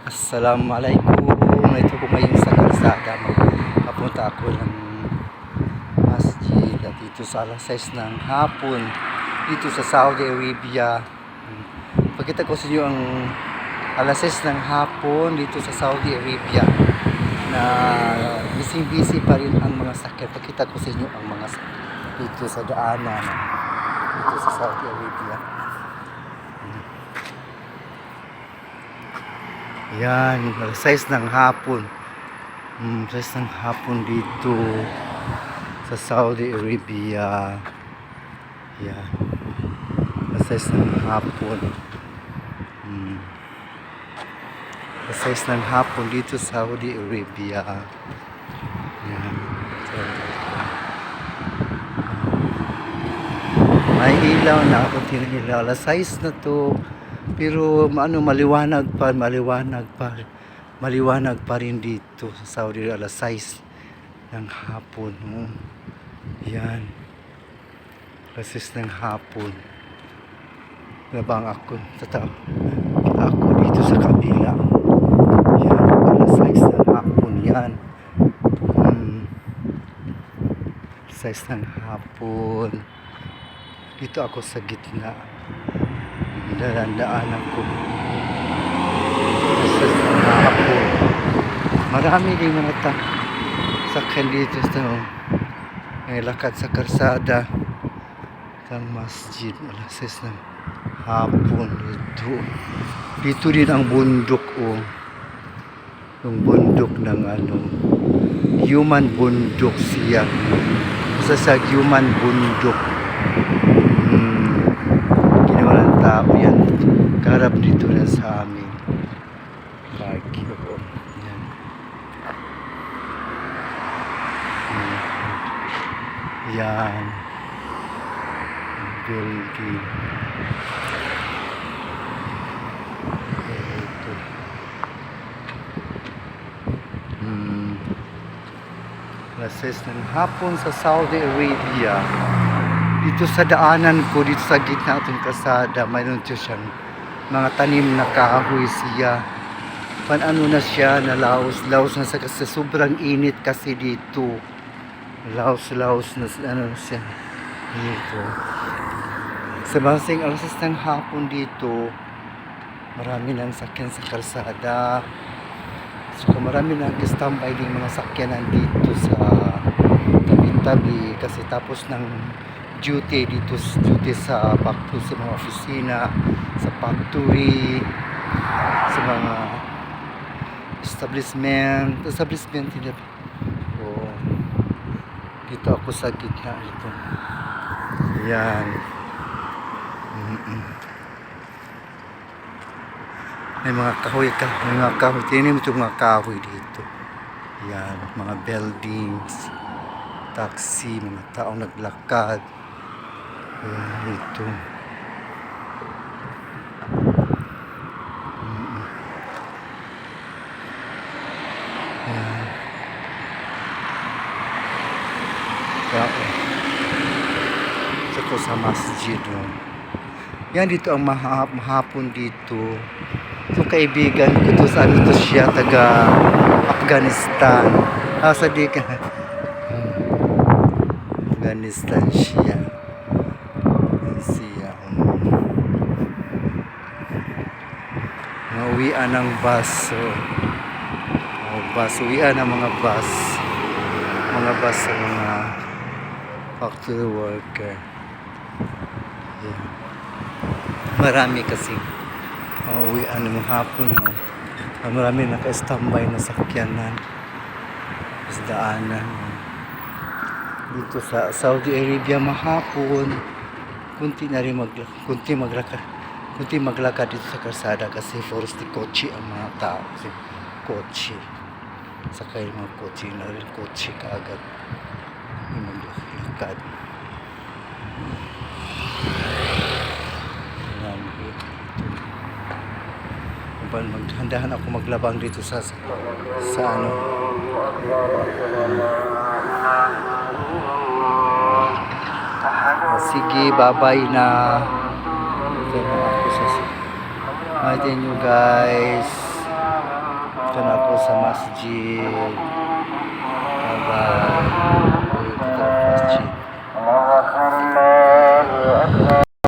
Assalamualaikum. Ito po ngayon sa kalsada. Papunta ako ng masjid dito sa alas 6 ng hapon dito sa Saudi Arabia. Pakita ko sa inyo ang alas 6 ng hapon dito sa Saudi Arabia na busy pa rin ang mga sakyan. Pakita ko sa inyo ang mga dito sa daanan dito sa Saudi Arabia. Yan, alas 6 ng hapon. 6 ng hapon dito sa Saudi Arabia. Yan. Alas 6 ng hapon. Alas 6 ng hapon dito sa Saudi Arabia. Yan. So, may ilaw na ako tinihilaw. Alas 6 na to. Pero maliwanag pa rin dito sa Saudi alas 6 ng hapon. Yan. Alas 6 ng hapon. Labang ako dito sa kabila. Yan, alas 6 ng hapon yan. 6 ng hapon. Dito ako sa gitna. Daanan ko sa hapon. Marami din mga sakyan dito sa may lakad sa karsada ng masjid. Alas 6 ng hapon dito din ang bundok yung bundok ng human bundok siya sa human bundok. Tao yan, karap dito na sa amin. Bagyo po yan. Yan building ito. Alas 6 ng hapon sa Saudi Arabia. Dito sa daanan ko, dito sa gitna itong kasada, mayroon siyang mga tanim na kahoy siya. Paano na siya, laos na sa kasi sobrang init kasi dito. Laos na siya dito. Sa basing alas 6 ng hapon dito, marami ng sakyan sa kalsada. So marami ng standby din mga sakyanan dito sa tabi-tabi kasi tapos ng duty sa factory, sa mga opisina, sa factory, sa mga establishment nila. Dito ako sa gitna dito. Yan. May mga kahoy tinim itong mga kahoy dito. Yan, mga buildings, taxi, mga taong naglakad. Dito. Ito sa masjid. Yan dito ang mahapon dito. Ito kaibigan ko to sa siya taga Afghanistan. Afghanistan siya. Uwian ng bus. Uwian ng mga bus sa mga factory worker. Marami kasi uwian ng hapon. Marami naka-standby na sakyanan sa daanan. Dito sa Saudi Arabia mahapon kunti maglakad dito sa kalsada kasi force di kotse ang mga tao kasi kotse sakay mga kotse na rin kotse kaagad maglakad. Maghandahan ako maglabang dito sa sige, bye-bye na. Ito na ako sa Bye din you guys. sa masjid.